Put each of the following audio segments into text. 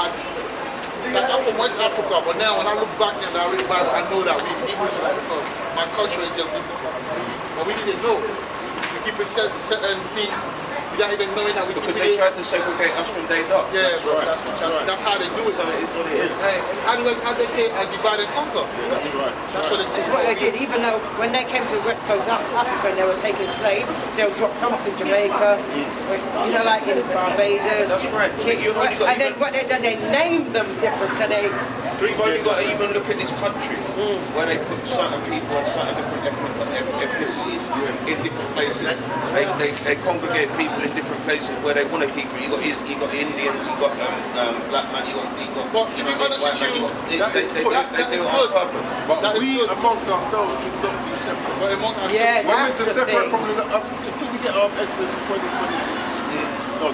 that, like I'm from West Africa, but now when I look back and I read the Bible, I know that we Hebrews, because my culture is just biblical. But we didn't know. We keep a certain feast without even knowing that we keep it. Because they tried to segregate us from day dot. Yeah, bro, that's how they do it. So it is what it is. How they say divide and conquer? Yeah, that's right. That's what they do. That's what they did, even though when they came to West Coast Africa and they were taking slaves, they'll drop some off in Jamaica, like in Barbados. That's right. And then what they done, they named them different, so they... You've only got to even look at this country, where they put certain people and certain different ethnicities in different places. They congregate people in different places where they want to keep it. You got Indians, you got black man, you got. But to be honest with you, that is good. But we amongst ourselves should not be separate. But among ourselves, Yeah, when that's we're the separate thing. from the, could we get Exodus 20:26? No.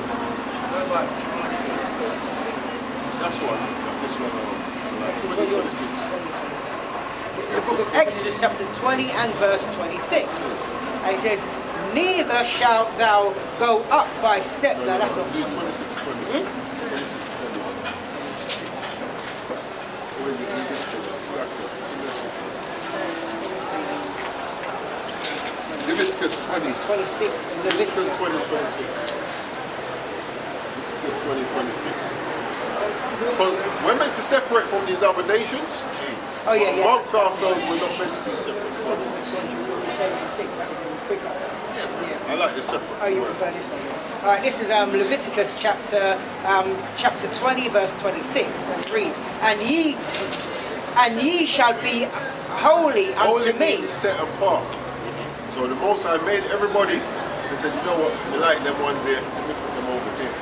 That's one. This one. Like 20:26. This is the book of Exodus chapter 20 and verse 26. And it says, neither shalt thou go up by step. No, that's not. 26:20. 26:20. Or is it Leviticus? Leviticus 20. 26. Leviticus Leviticus 20:26. Leviticus 20:26. Because we're meant to separate from these other nations. Oh yeah, yeah. Amongst ourselves, we're not meant to be separate. I like the separate. Oh, you prefer this one? All right, this is Leviticus chapter 20, verse 26, and it reads, and ye shall be holy unto Holy me. means set apart. So the Most High made everybody and said, you know what, we like them ones here, let me put them over here.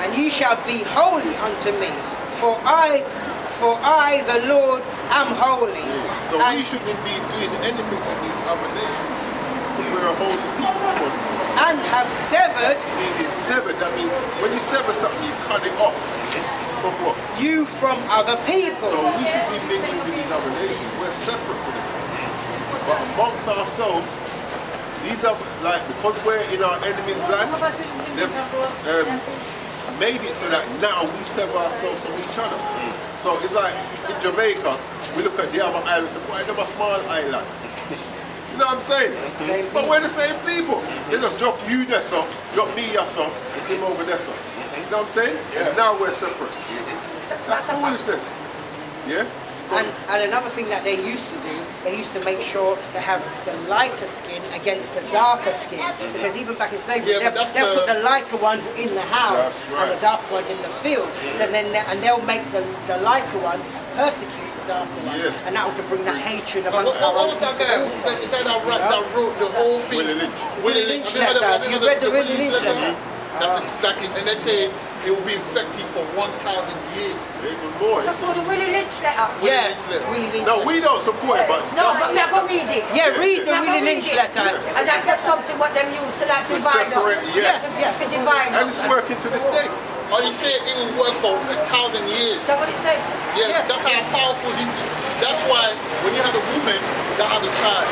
And ye shall be holy unto me, for I, the Lord, am holy. Yeah. So and, we shouldn't be doing anything like these other nations. We're a holy people. and have severed Meaning severed, that means when you sever something, you cut it off. From what? you from other people. So we should be mixing with these other nations. We're separate from them. But amongst ourselves, these are like, because we're in our enemy's land, they've made it so that now we sever ourselves from each other. So it's like in Jamaica, we look at the other islands and say, why them a small island? You know what I'm saying? But we're the same people. They just drop you there, so drop me here, so him over there, so. You know what I'm saying? And now we're separate. That's foolishness. Yeah? And another thing that they used to do, they used to make sure they have the lighter skin against the darker skin. Because even back in slavery, they'll put the lighter ones in the house and the darker ones in the field. So then they'll make the lighter ones persecute the darker ones. Yes. And that was to bring that hatred amongst What our own was that people. guy? The guy that wrote the whole thing? Willie Lynch. Willie Lynch. Letter. You read the Willie Lynch letter? That's exactly, and they say it will be effective for 1,000 years. Even more. Support the Willie Lynch letter. Yeah, Lynch letter. Willie Lynch. No, we don't support it, but No, but me I go read it. Yeah, read the Me I go Willie read Lynch it. letter. And that's just something what them use so that to divide separate, us. yes. To divide And us. it's working to this day. Or you say it will work for 1,000 years. Is that what it says? Yes, that's how powerful this is. That's why when you have a woman that have a child,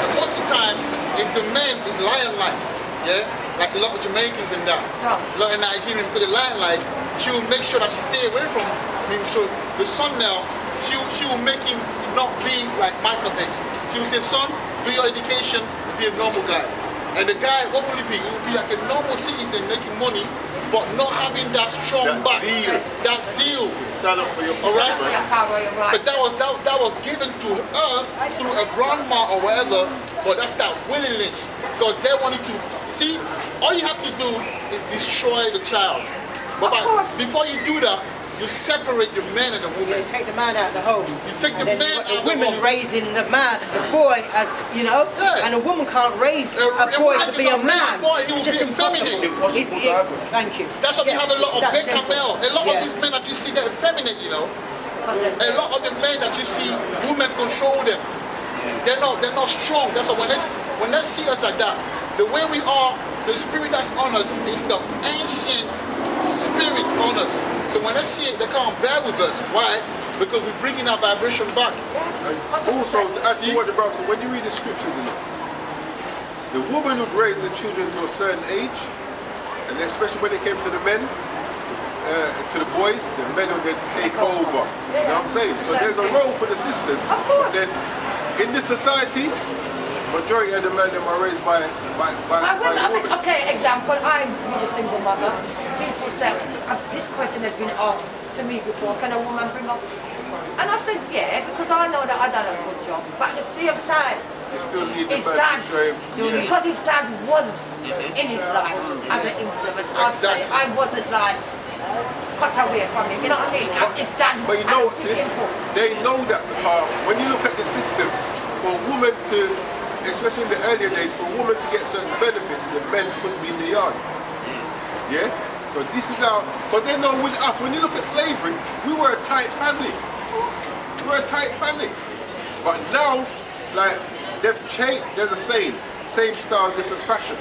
and most of the time, if the man is lion-like, yeah, like a lot of Jamaicans and that, a lot of Nigerians put a lion-like, she will make sure that she stay away from him. So the son now, she will make him not be like Michael X. She will say, son, do your education, be a normal guy. And the guy, what will he be? He will be like a normal citizen making money, but not having that strong back, that zeal. Stand up for your All right? For your power, your right. But that was given to her through a grandma or whatever. But that's that Willie Lynch, because they wanted to see. All you have to do is destroy the child. But before you do that, you separate the man and the woman. You take the man out of the home. You take the And then man you've got out of the the women home. raising the man, the boy, as you know, Yeah. and a woman can't raise a A boy man to be a cannot raise a man. boy, he will Just be impossible. effeminate. Thank you. That's why we have a lot of it's that beta simple. male. A lot Yeah. of these men that you see, they're effeminate, you know. A lot of the men that you see, women control them. They're not strong. That's why when they see us like that, the way we are, the spirit that's on us is the ancient spirit on us. So when they see it, they can't bear with us. Why? Because we're bringing our vibration back. And also, to add to what the brother said, when you read the scriptures in it, the woman would raise the children to a certain age, and especially when it came to the men, to the boys, the men will then take over. You know what I'm saying? So there's a role for the sisters. Of course. But then in this society, majority of the men them are raised by the women. Okay, example, I'm a single mother. People say, this question has been asked to me before, can a woman bring up? And I said, yeah, because I know that I've done a good job. But at the same time, You still need the his man dad, to show him. because his dad was in his life as an influence. Exactly. I wasn't like cut away from him, you know what I mean? His dad But you know what, had a sis? big input. They know that because when you look at the system, for a woman to, especially in the earlier days, for a woman to get certain benefits, the men couldn't be in the yard. Yeah? So this is how, but they know with us, when you look at slavery, we were a tight family. We were a tight family. But now, like, they've changed, there's a saying, same style, different fashion.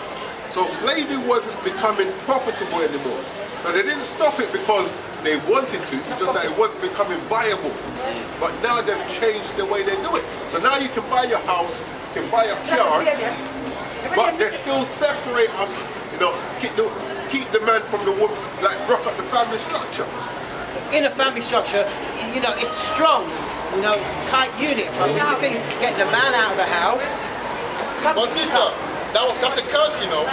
So slavery wasn't becoming profitable anymore. So they didn't stop it because they wanted to, just that it wasn't becoming viable. But now they've changed the way they do it. So now you can buy your house, you can buy a car, but they still separate us, you know, keep the man from the woman, like rock up the family structure. In a family structure, you know, it's strong. You know, it's a tight unit. But when you can get the man out of the house. But sister, that's a curse, you know.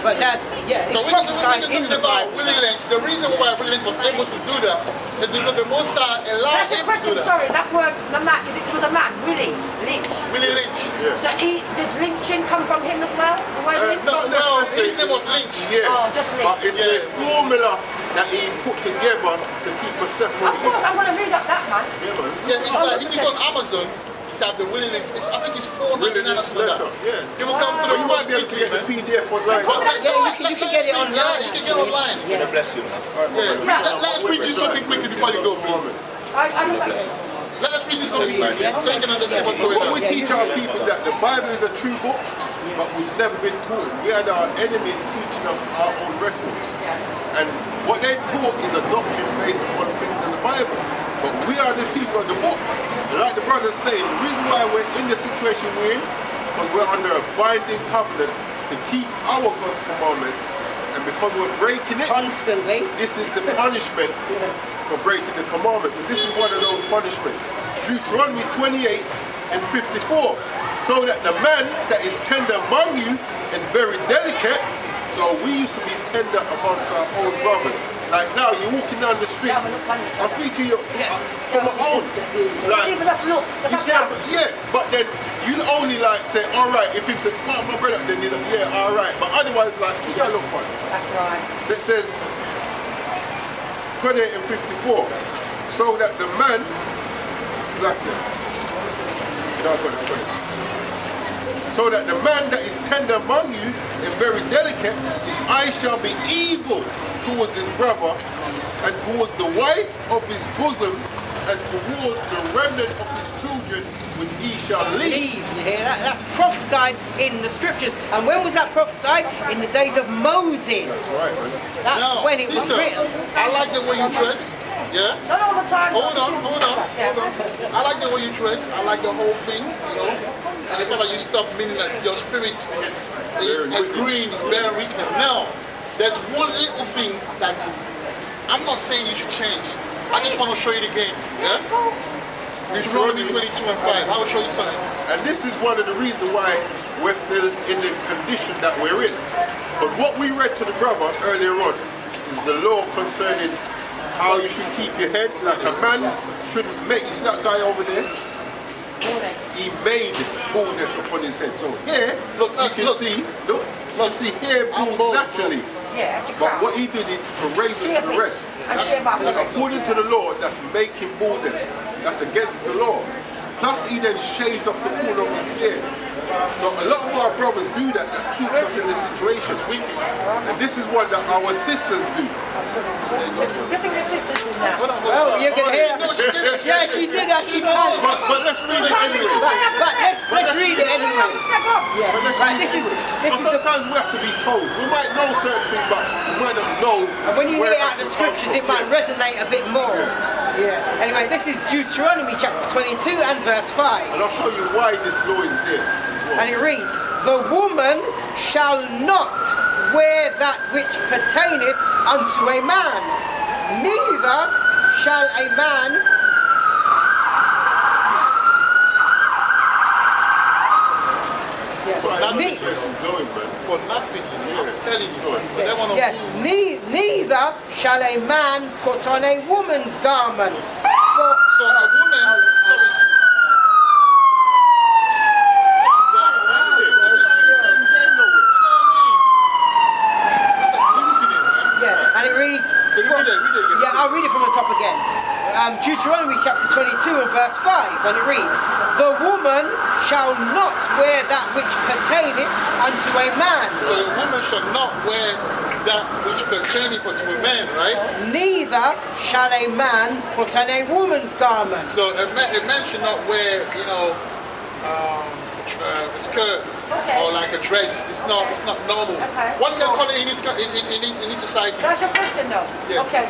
But that, yeah, it's So we're prophesied in talking the about Bible. Willie Lynch. The reason why Willie Lynch was able to do that is because the Most High allowed That's a him to do question, that. sorry, that word, the man, it was a man, Willie Lynch. Willie Lynch. Yeah. So does lynching come from him as well? The word lynch? Not No, necessarily. his name was Lynch. Yeah. Oh, just But Lynch. it's the formula that he put together to keep us Of separated. course, I want to read up that, man. Yeah, man. Yeah, it's like if you go on Amazon, type the Willie Lynch. I think it's $4.99 or something like Letter, that. yeah. It will come So through you might be able to get the man. PDF online. Yeah, you can get it online. Yeah, you can get it online. God bless you, man. Yeah. Let us read you something quickly before you go, please. I look at this. Let us read you something quickly so you can understand what's going What we on. teach our people is that the Bible is a true book, but we've never been taught. We had our enemies teaching us our own records. And what they taught is a doctrine based upon things in the Bible. But we are the people of the book. And like the brother's saying, the reason why we're in the situation we're in, because we're under a binding covenant to keep our God's commandments. And because we're breaking it, Constantly. this is the punishment for breaking the commandments. And this is one of those punishments. Deuteronomy 28 and 54. So that the man that is tender among you and very delicate, so we used to be tender amongst our own brothers. Like now, you're walking down the street, I speak to you from my own. Like, Even just look. you see, yeah, but then you'll only like say, all right, if he said, oh, my brother, then you're like, yeah, all right. But otherwise, like, you gotta look for it. That's right. So it says 28 and 54. So that the man, exactly. No, I got it. So that the man that is tender among you and very delicate, his eyes shall be evil towards his brother and towards the wife of his bosom and towards the remnant of his children which he shall leave. You hear that? That's prophesied in the scriptures. And when was that prophesied? In the days of Moses. Right, man. That's Now, when it was sister, written. I like the way you dress. Yeah? Not all the time. Hold on. I like the way you dress. I like the whole thing, you know. And the fact that you stop, meaning that your spirit is agreeing, is bearing weakness. Now, there's one little thing that I'm not saying you should change. I just want to show you the game. Yeah? Deuteronomy 22 and 5. I will show you something. And this is one of the reasons why we're still in the condition that we're in. But what we read to the brother earlier on is the law concerning how you should keep your head. Like a man shouldn't make, you see that guy over there? He made baldness upon his head. So here, Look, you can look. see, look, you see hair I'm bald bald. naturally. Yeah, But what he did is to raise it to the rest. And shave off the rest. According to the law, that's making baldness. That's against the law. Plus, he then shaved off the corner of his beard. So a lot of our brothers do that. That keeps us in this situation. And this is what our sisters do. You think the sisters do that? Well, you can hear. No, she did it. Yeah, she did as she can. But let's read this anyway. But let's read it anyway. Yeah. But let's Right, read this it is anyway. this But is the. sometimes we have to be told. We might know certain things, but we might not know. And when you where hear it out the it comes scriptures, from. it might resonate a bit more. Yeah. Anyway, this is Deuteronomy chapter 22 and verse 5. And I'll show you why this law is there. And it reads, the woman shall not wear that which pertaineth unto a man, neither shall a man So I think this is going, man. For nothing, I'm telling you. But they want to neither shall a man put on a woman's garment. So a woman, sorry. Yeah, and it reads. Read it again. Yeah, I'll read it from the top again. Deuteronomy chapter 22 and verse 5, and it reads, "The woman shall not wear that which pertaineth unto a man." So the woman shall not wear that which pertaineth unto a man, right? Neither shall a man put on a woman's garment. So a man should not wear, you know, a skirt or like a dress. It's not normal. Okay. What do they call it in this society? That's your question though. Yes. Okay.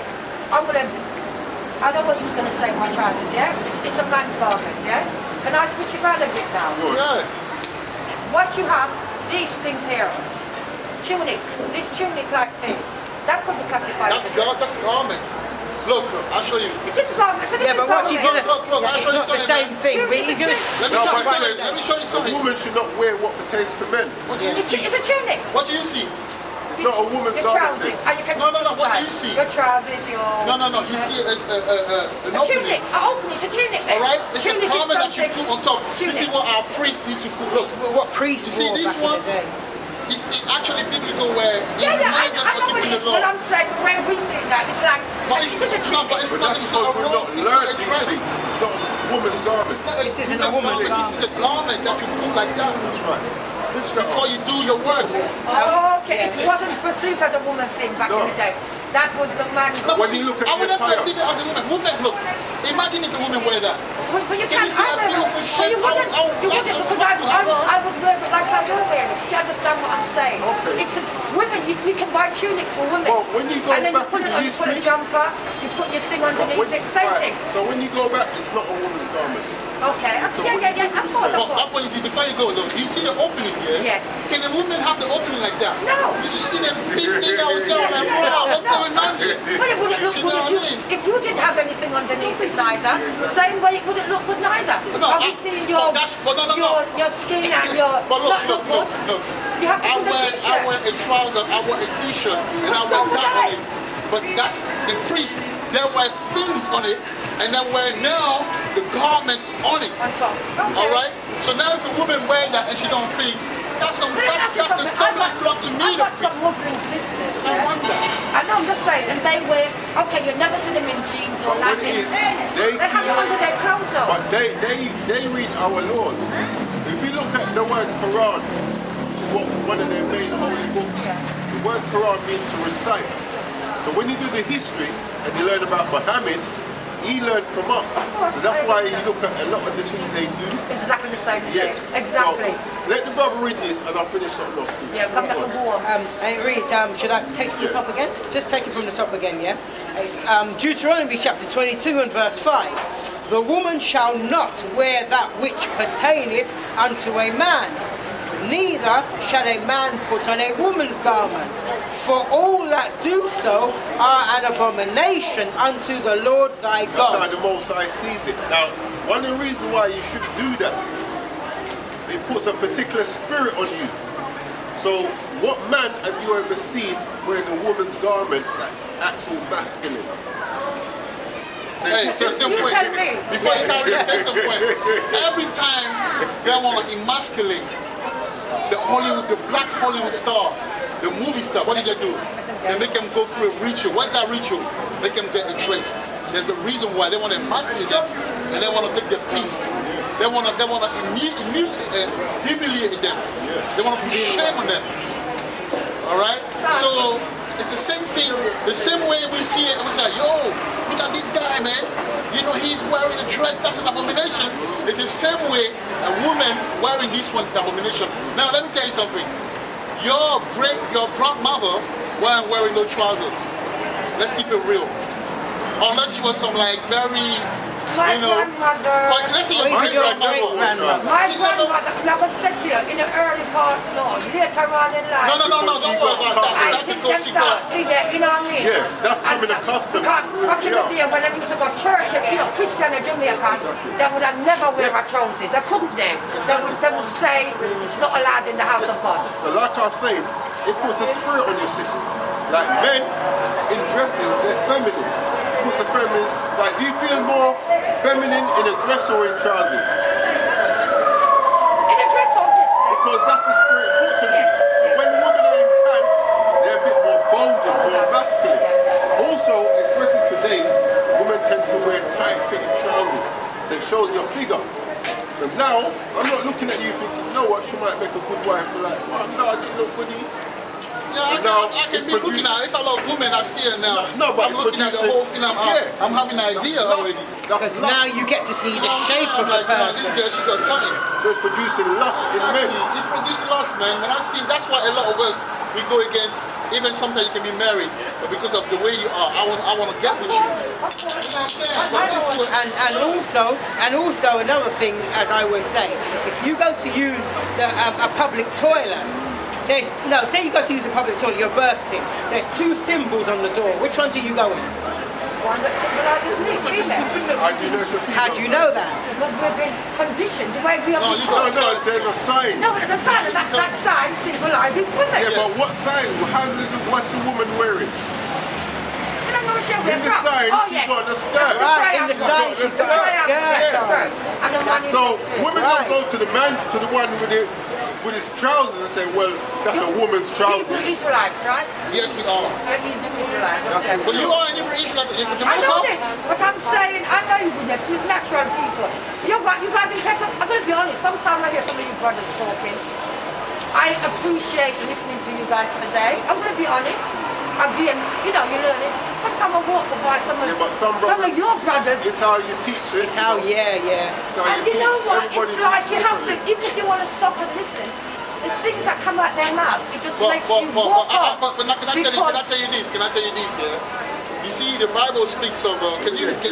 I know what you was gonna say, my trousers, yeah? It's a man's garment, yeah? Can I switch it around a bit now? Yeah. What you have, these things here, tunic, this tunic-like thing, that could be classified as That's garments. Look, I'll show you. It is a garment, so this Yeah, is but what she's garment. gonna. Look, I'll It's show you not the something, same man. thing. But he's gonna. Let me No, show but you something. Let me show you a something. woman should not wear what pertains to men. What do you It's see? a tunic. What do you see? It's not a woman's Your garment, trousers, sis. and you can No, no, no, see what do inside. you see? Your trousers, your... No. You see it as an A opening. tunic, it's a tunic then. All right? It's a Tunic is garment that you something- put on top. This is Tunic. what our priests need to put. Look, What priests You see wore this back one? in the day. it's actually biblical where Yeah, even I man just know for what keeping it the is, but law. I'm saying where we see that, it's like... But it's just a no, but it's But not. that's It's because not a we've robe. not It's not a learned these dress. things. It's not a woman's garment. This isn't a That's woman's not- garment. This is a garment that you put like that That's right. Which that before you do your work. Oh, okay. It wasn't perceived as a woman thing back No. in the day. That was the man's... No, When you look at I would the never attire. see it as a woman. Women, look. Imagine if a woman wear that. But you Can you can't see that beautiful shape? You wouldn't, you wouldn't because I would wear it like I you're wearing it. You understand what I'm saying? Okay. It's women, you can buy tunics for women. Well, when you go and then back you put into it on, you put a history- jumper, you put your thing underneath it, same thing. So when you go back, it's not a woman's garment. Okay. So Yeah, what yeah, you yeah. do Of is course, say- of But course. when before you go, look, do you see the opening here? Yes. Can a woman have the opening like that? No. You should see them thinking ourselves like, wow, what's going on here? But it wouldn't look Do you good know what I mean? if you didn't have anything underneath it neither. The same way it wouldn't look good neither. No, Are we I- seeing but that's- but no, your skin and your But look, not look, look look, good? look. You have to I put a wear t-shirt. a trouser, I wear a t-shirt, and I So wear would that I. on it. But that's the priest. They wear things on it, and they wear now the garments on it. On top. Okay. All right. So now if a woman wear that and she don't think, that's the stumbling block to me. I've The got priest. some Muslim sisters. I Yeah? wonder. I know, I'm just saying, and they wear, okay, you never see them in jeans or But what like it this. is, they have it keep- under their clothes though. But they read our laws. If you look at the word Quran, which is one of their main holy books, the word Quran means to recite. So when you do the history and you learn about Muhammad, he learned from us. course, So that's I why you understand. look at a lot of the things they do. It's exactly the same Yeah. thing. Exactly. So let the brother read this and I'll finish something off. Too. Yeah, come back and go on. And it reads, should I take it from the top again? Just take it from the top again, yeah? It's Deuteronomy chapter 22 and verse 5. The woman shall not wear that which pertaineth unto a man, neither shall a man put on a woman's garment. For all that do so are an abomination unto the Lord thy That's how God. the Most High sees it. Now, one of the reasons why you should do that, it puts a particular spirit on you. So, what man have you ever seen wearing a woman's garment that acts all masculine? Hey, there's some You point. tell me. Before you carry on, there's some point. Every time they want to emasculate the black Hollywood stars, the movie star, what did they do? They make them go through a ritual. What's that ritual? Make them get a trace. There's a reason why they want to emasculate them, and they want to take their piece. They want to humiliate them. They want to put shame on them. All right. So it's the same thing. The same way we see it, and we say, "Yo, look at this guy, man. You know he's wearing a dress. That's an abomination." It's the same way a woman wearing this one is an abomination. Now let me tell you something. Your grandmother weren't wearing no trousers. Let's keep it real. Unless she was some like very My you know. grandmother. But let's say your Or even your great-grandmother. My grandmother, never said to you, in the early part, no, later on in life. No, don't worry about that. I That's think because them she start got. see that, you know what I mean? Yeah, that's coming a custom. Because back in the day when I used to go to church, you know, Christian and Jamaican, they would have never wear a trousers. They couldn't they? They would say it's not allowed in the house of God. So like I say, it puts a spirit on your sis. Like men in dresses, they're feminine. It puts a feminine. Like, do you feel more feminine in a dress or in trousers? In a dress, obviously. Because that's the spirit it puts on you. When women are in pants, they're a bit more bold and more masculine. Also, especially today, women tend to wear tight-fitting trousers, so it shows your figure. So now, I'm not looking at you thinking, you know what, she might make a good wife. I'm like, oh, no, you look goody. Yeah, I can be looking at it. If I love women, I see her now. No, but I'm looking at the whole thing. I'm having an idea already. That's Because now you get to see the shape of the Like, this person. girl, she got something. So it's producing lust in men. It produces lust, man. When I see, that's why a lot of us, we go against, even sometimes you can be married, but because of the way you are, I want to get with you. You know what I'm saying? But this is what- And also another thing, as I always say, if you go to use a public toilet, say you go to use a public toilet, you're bursting. There's two symbols on the door. Which one do you go in? One that symbolizes me, female. I do know it's a female. How do you know that? Because we've been conditioned the way we are No, being you taught. No, there's a sign. No, but the sign, that sign symbolizes women. Yeah, but what sign? How does it look? What's the woman wearing? You don't know where she'll In the sign, oh, she's yes. got the skirt. Right, in the sign, she's got a skirt. And the one in So the skirt. women Right. don't go to the man, to the one with his trousers and say, well, that's a woman's Hebrew trousers. Israelites, right? Yes, we are. Hebrew Israelites. That's okay. But you are an Hebrew Israelite, if you're I know this, Jamaican. but I'm saying, I know you wouldn't, because natural people. You guys in Peckham, I'm going to be honest, sometimes I hear some of you brothers talking. I appreciate listening to you guys today. I'm going to be honest. I'm being, you're learning. Sometimes I walk by some of, Yeah, but some of your brothers. It's how you teach this. It's how, yeah. It's how And you teach. know what? Everybody It's like teaches you have to, differently. even if you want to stop and listen, the things that come out their mouth, it just makes you But walk on. can I tell you this? Can I tell you this? Yeah. You see, the Bible speaks of. Can you get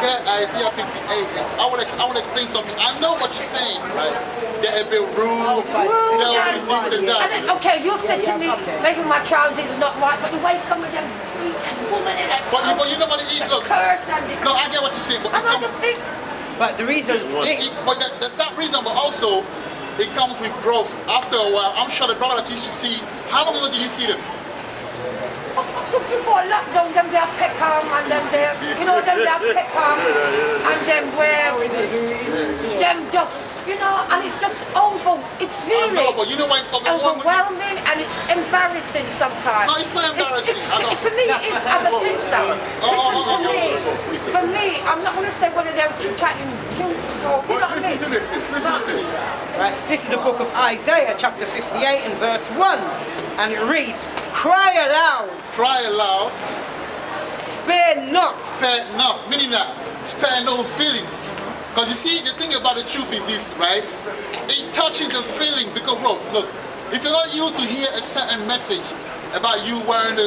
get Isaiah 58? And I want to explain something. I know what you're saying, right? They'll be rude. They'll be this and that. And then, okay, you said to me, maybe my trousers is not right, but the way some of them preach and woman in it. But you know what it is. Look. Curse and it. No, I get what you're saying, but And I just think, But the reason, that's that reason, but also it comes with growth. After a while, I'm sure the brother that used to see, how long ago did you see them? took before lockdown, them there Peckham and them there, them there Peckham and them where, them just, and it's just it's really I know, but you know why it's overwhelming and it's embarrassing sometimes. No, it's not embarrassing. For me, it is as a sister. Listen to me. For me, I'm not going to say whether they're chit-chatting cutes or, you know what I Listen mean? to this, sis. Listen to this. right, this is the book of Isaiah, chapter 58 and verse 1. And it reads, cry aloud, Cry aloud, spare not. spare not, meaning that, spare no feelings. Because you see, the thing about the truth is this, right? It touches the feeling because, look, if you're not used to hear a certain message about you wearing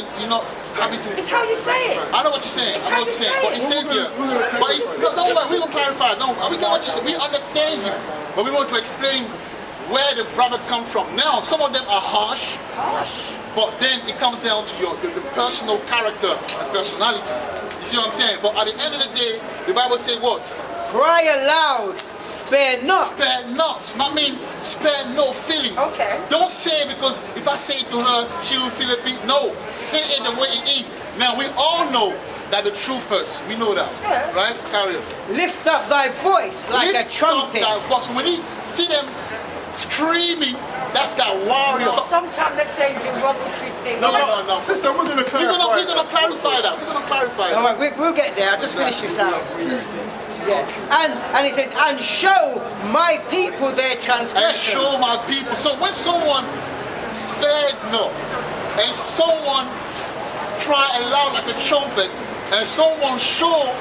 having to... It's how you say it. I know what you're saying, but it says here, but it's, don't worry, we're going to clarify, we get what you say, we understand you, but we want to explain where the brother comes from. Now, some of them are harsh, but then it comes down to the personal character and personality. You see what I'm saying? But at the end of the day, the Bible says what? Cry aloud, spare not. Spare not. I mean, spare no feelings. Okay. Don't say it because if I say it to her, she will feel a bit. No, say it the way it is. Now, we all know that the truth hurts. We know that. Yeah. Right? Carry on. Lift up thy voice like a trumpet. When you see them screaming, that's that warrior. Sometimes they say derogatory things. No. Sister, we're going to clarify. We're going to clarify that. We're going to clarify that. All right, we'll get there. I'll just finish this out. Yeah, and it says, and show my people their transgression. And show my people. So when someone spared not, and someone cry aloud like a trumpet, and someone show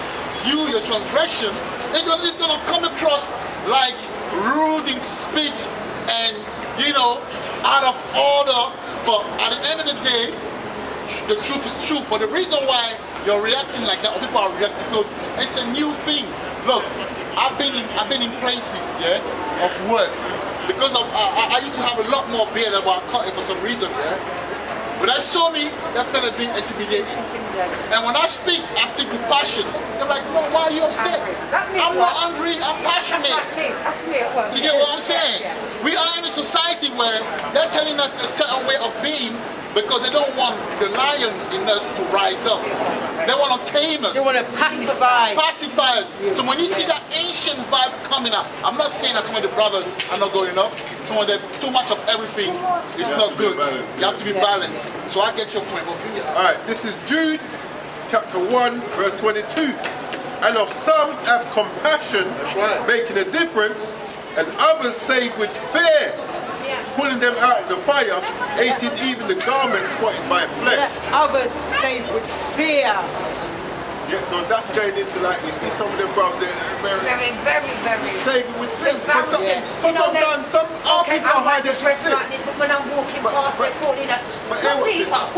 you your transgression, it's gonna come across like rude in speech and out of order. But at the end of the day, the truth is truth. But the reason why you're reacting like that, or people are reacting because it's a new thing. Look, I've been in places, yeah, of work because of I used to have a lot more beard than what I cut it for some reason, yeah. When they saw me, that fella being intimidated. And when I speak with passion. They're like, no, why are you upset? I'm not angry, I'm passionate. That's me at work. Do you get what I'm saying? We are in a society where they're telling us a certain way of being because they don't want the lion in us to rise up. They want to tame us. They want to pacify. Pacify us. So when you see that ancient vibe coming up, I'm not saying that some of the brothers are not going up. Some of them, too much of everything is not good. You have to be balanced. So I get your point. Alright, this is Jude chapter 1 verse 22. And of some have compassion, making a difference, and others save with fear, pulling them out of the fire, hating even the garments spotted by flesh. Others save with fear. Yeah, so that's going into like, you see some of them brothers, they're Very, very, very. saving with fear. But Embarrassing. sometimes some Okay, people I'm hide like it the dress with like this, but when I'm walking past, they're calling us. but here what's this? I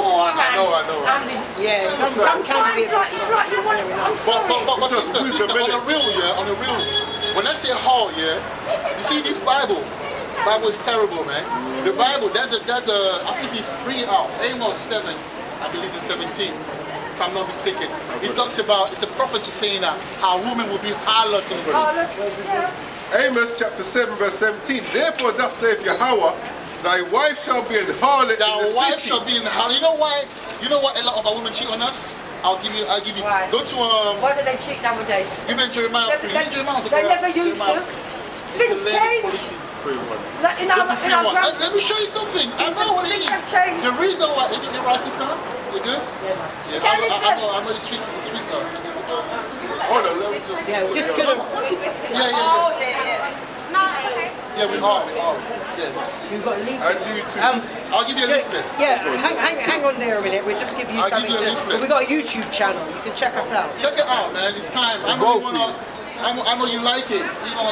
know. Yeah, some can be. Sometimes it's like you want to. I'm sorry. But Just sister, who's the on the real, when I say how, yeah, you see this Bible is terrible, man. The Bible, there's a, I think it's 3 out, Amos 7, I believe it's 17, if I'm not mistaken. It talks about, it's a prophecy saying that how women will be harlots in the city. Amos chapter 7 verse 17. Therefore thus saith Yahweh, thy wife shall be an harlot in the Thy wife city. shall be in harlot. You know why? You know what a lot of our women cheat on us? I'll give you. Why? Go to Why do they cheat nowadays? even Jeremiah 3. They never used to. Things change. Like in our grand- Let me show you something. I know what it Things is. have changed. The reason why, you right, sister? You good? Yeah. I know you sweet girl. Hold on, let me just... Yeah, just gonna. Yeah, we are. Yes. You've got leaflet. And you too. I'll give you a leaflet. Yeah, hang on there a minute. We'll just give you I'll something give you a to. leaflet. We've got a YouTube channel. You can check us out. Check it out, man. It's time. I know you like it.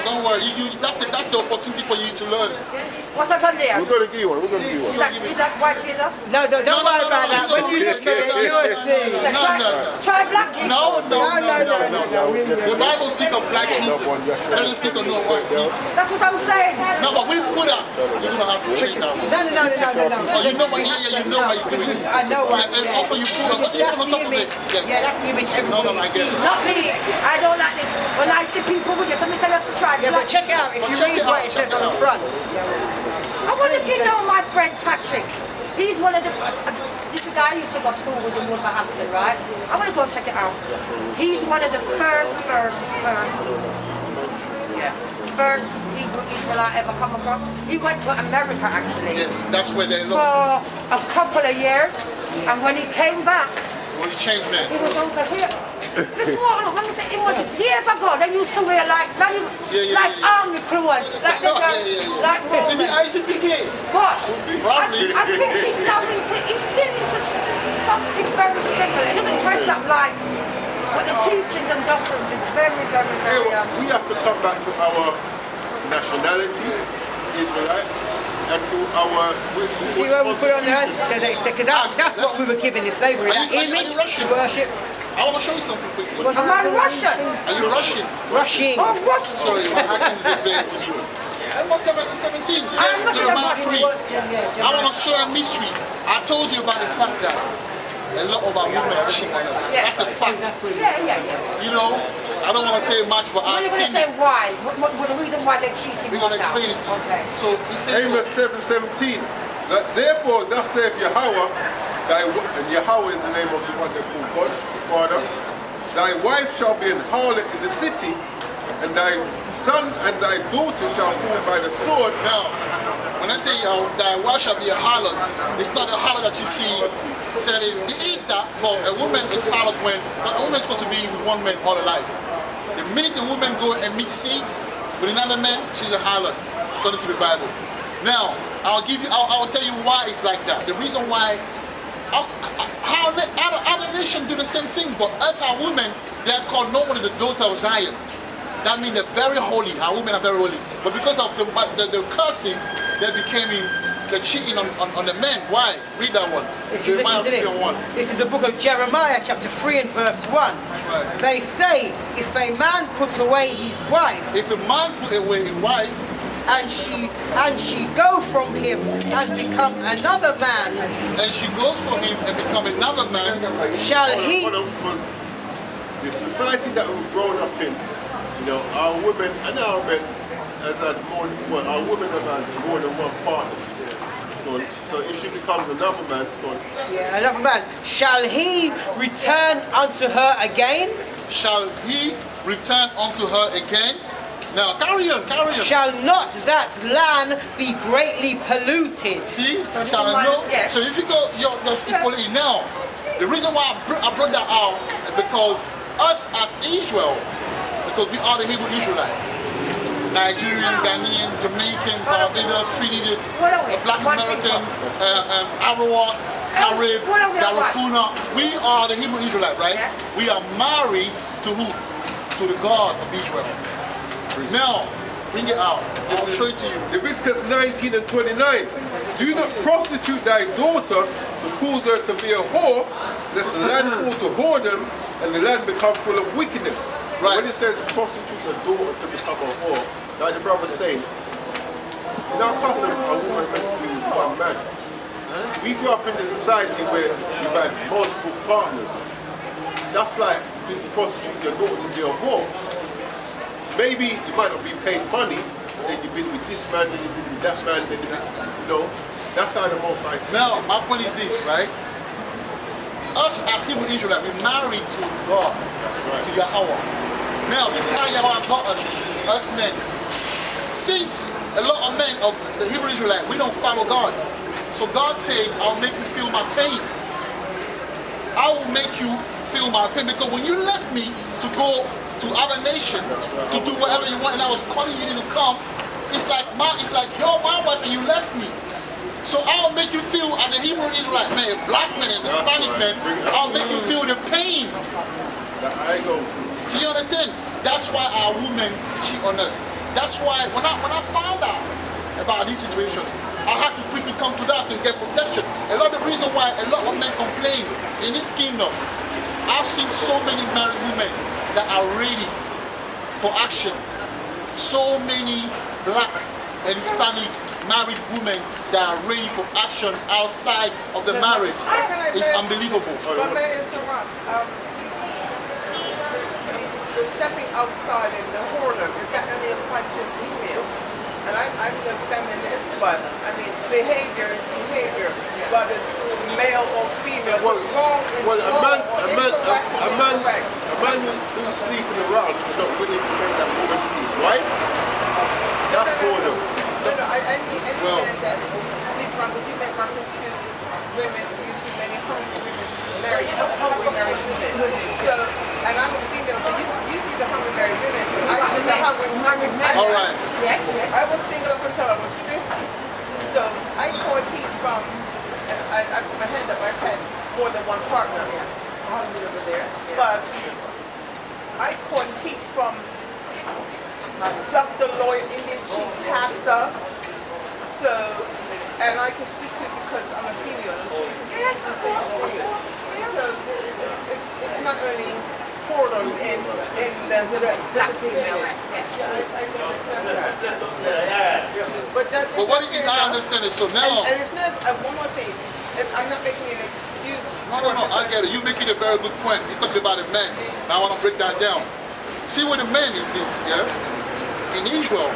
Don't worry. That's the opportunity for you to learn. What's that on there? We're going to give you one, Is that white Jesus? No, don't worry about that. When you look at it, you'll see. Try black Jesus. No. No. The Bible speaks of black Jesus. It doesn't speak of no white Jesus. That's what I'm saying. No, but we put up. You're gonna have to check that. No. Oh, you know what? Yeah, you know what you're doing. I know what. And also you put on top of it. Yes. Yeah, that's the image everybody I get sees. it. Not me. I don't like this. When I see people with this, let me say let's try. Yeah, but check it out. If you check read it what out, it says check on it the out. front. I wonder if you know my friend Patrick. He's one of the. This is a guy I used to go to school with in Wolverhampton, right? I want to go check it out. He's one of the first Hebrew Israelite I ever come across. He went to America actually Yes, that's where they look. for a couple of years, and when he came back, Was he changed, man? he was over here. Before, look, let me say, it was years ago. They used to wear like army clothes, like they like Is he Romans. ICPK? But Probably. I think he's still into something very similar. He doesn't dress up like, but the teachings and doctrines is very. We have to come back to our nationality, Israelites, and to our... See where we put on there? So because that's what we were given in slavery. Are That you image Russian? to worship. I want to show you something quickly. Am I Russian? Are you Russian? Rushing. Oh, Russian. Sorry, my accent is a bit with you. I'm 17. I'm not Jeremiah sure 3. I want to show a mystery. I told you about the fact that a lot of our women are cheating on us. Yeah. That's a fact. Yeah. You know, I don't want to say much, but What are I've you going to seen say it. why? What the reason why they're cheating? We're going to now? explain it to you. Okay. So he says, Amos 7:17. Therefore, thus saith Yahweh, and Yahweh is the name of the one they call God, the Father. Thy wife shall be an harlot in the city, and thy sons and thy daughters shall fall by the sword. now, when I say thy wife shall be a harlot, it's not a harlot that you see selling. It is that, but a woman is harlot when a woman is supposed to be with one man all her life. The minute a woman go and mix seed with another man, she's a harlot, according to the Bible. Now, I'll tell you why it's like that. The reason why, other nations do the same thing, but us, our women, they are called normally the daughter of Zion. That means they're very holy. Our women are very holy. But because of the curses, they became the cheating on the men. Why? Read that one. Listen to this. 3:1. This is the book of Jeremiah, chapter 3 and verse 1. Right. They say, if a man put away his wife, If a man put away his wife, and she go from him and become another man's, and she goes for him and become another man, shall he? Hold on, because the society that we've grown up in, you know, our women and our men has had more. Well, our women have had more than one partner. So if she becomes another man's gone. Yeah, another man's. Shall he return unto her again? shall he return unto her again? Now, carry on, carry on. Shall not that land be greatly polluted? See, shall not. Yeah. So if you go, your people in now, the reason why I brought that out is because us as Israel, because we are the Hebrew Israelite, Nigerian, Ghanaian, Jamaican, Barbados, Trinidad, Black American, Arawa, Carib, Garifuna, we are the Hebrew Israelite, right? Yeah. We are married to who? To the God of Israel. Now, bring it out. I'll show it to you. Leviticus 19 and 29. Do not prostitute thy daughter to cause her to be a whore, lest the land fall to whoredom and the land become full of wickedness. Right. When it says prostitute your daughter to become a whore, like the brother saying, in our custom, a woman meant to be with one man. We grew up in the society where you've had multiple partners. That's like you prostitute your daughter to be a whore. Maybe you might not be paid money, then you've been with this man, then you've been with that man, then you've been, you know, that's how the Most High sees Now, it. my point is this, right? Us as Hebrew Israelite, we married to God, to Yahweh. Now, this is how Yahweh taught us men. Since a lot of men of the Hebrew Israelite, we don't follow God. So God said, I'll make you feel my pain. I will make you feel my pain, because when you left me to go to other nation, to do whatever you want, and I was calling you to come, it's like you're my wife and you left me. So I'll make you feel as a Hebrew Israelite man, black man, and Hispanic man, I'll make you feel the pain. That I go through. Do you understand? That's why our women cheat on us. That's why when I found out about this situation, I had to quickly come to that to get protection. A lot of the reason why a lot of men complain in this kingdom, I've seen so many married women that are ready for action. So many black and Hispanic married women that are ready for action outside of the marriage. It's unbelievable. But may I interrupt? The stepping outside and the whoredom, is that only applied to female? And I'm the feminist, but I mean, behavior is behavior, but it's male or female. Well, wrong is well, wrong, a man who's sleeping around and not willing to make that woman his wife, that's whoredom. No, I mean any Well- man that sleeps around, but you make reference to women, you see many hungry women hungry married women. So, and I'm a female, so you see the hungry married women, but I see the hungry men. All right. Yes, yes. I was single up until I was 50. So I caught heat from, and I put my hand up, I've had more than one partner over there. But I caught heat from Dr. Lawyer, Indian chief pastor. So, and I can speak to it because I'm a female. So it's not only whoredom in the Black female. Yes. I can accept that. But what is I understand it. So now, And it's not, one more thing, I'm not making an excuse. no, I get it. You're making a very good point. You're talking about the men. Now I want to break that down. See what the men is this, yeah? In Israel,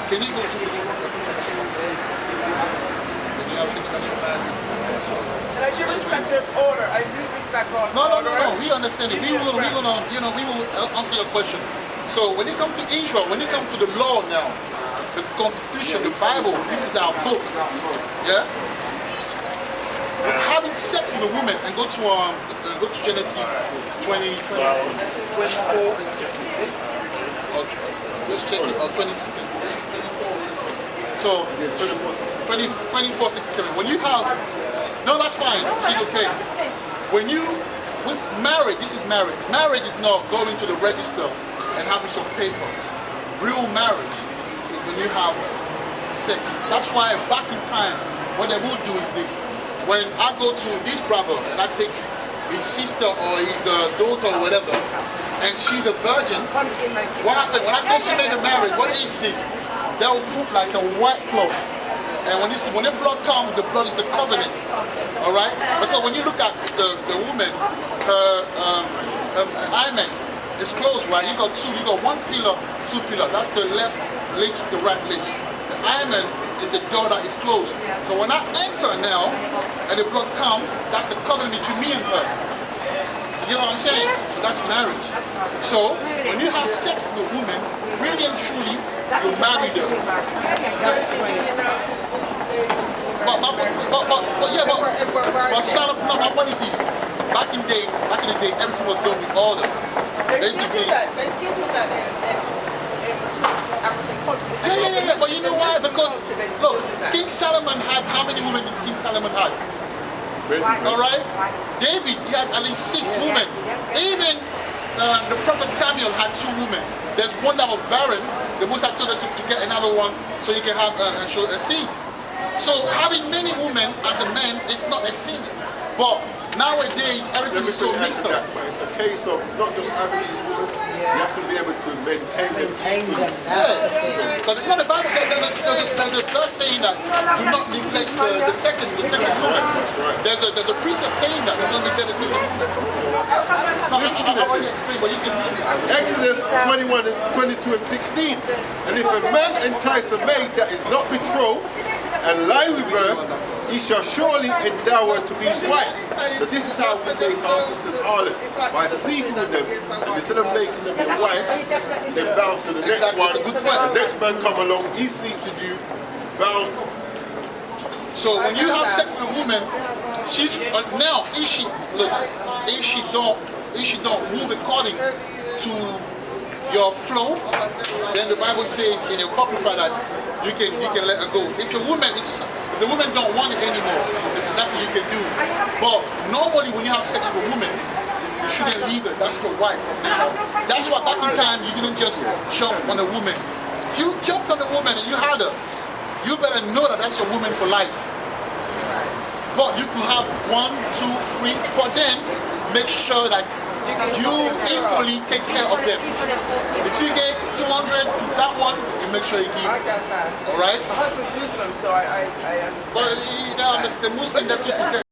can you go to the then you have 6 nationalities. And I do respect this order. I do respect God's No, order. we understand it. We will answer your question. So when you come to Israel, when you come to the law now, the Constitution, the Bible, this is our book. Yeah? Having sex with a woman and go to Genesis 20, 24 and 68. Or just check it, or 26 and 24. So 24, 67. When you have, no, that's fine. It's okay. When you marriage, this is marriage. Marriage is not going to the register and having some paper. Real marriage is when you have sex. That's why back in time, what they will do is this. When I go to this brother and I take his sister or his daughter or whatever, and she's a virgin, what happened? When I consummate the marriage, what is this? They will put like a white cloth. And when the blood comes, the blood is the covenant. Alright? Because when you look at the woman, her hymen is closed, right? You got one pillar, two pillar. That's the left lips, the right lips. The hymen is the door that is closed. So when I enter now, and the blood comes, that's the covenant between me and her. You know what I'm saying? So that's marriage. So when you have sex with a woman, really and truly, you marry them. But what is this? Back in the day, everything was done with order. They still do that in African culture. Yeah. But you know why? Because look, King Solomon had how many women did King Solomon had? Alright? David, he had at least 6 women. Even the prophet Samuel had 2 women. There's one that was barren. The Most High told her to get another one so you can have a seed. So having many women as a man is not a sin. But nowadays everything is so mixed up. But it's a case of not just having these women, you have to be able to maintain them. So the Bible, there's a verse saying that do not neglect the second woman. That's right. There's a precept saying that do not neglect the second woman. Listen to this. Exodus 21 is 22 and 16. And if a man entice a maid that is not betrothed and lie with her, he shall surely endow her to be his wife. So this is how we make our sisters harlot, by sleeping with them. And instead of making them your wife, they bounce to the next one. The next man come along, he sleeps with you, bounce. So when you have sex with a woman, she's now if she don't move according to your flow, then the Bible says in your Apocrypha that you can let her go. If the woman don't want it anymore, there's nothing you can do. But normally when you have sex with a woman, you shouldn't leave her. That's your wife from now. That's why back in time you didn't just jump on a woman. If you jumped on a woman and you had her, you better know that that's your woman for life. But you could have 1, 2, 3, but then make sure that you equally take care of them. If you get 200 to that one, you make sure you give. I got that. All right? My husband's Muslim, so I understand. But the Muslim that people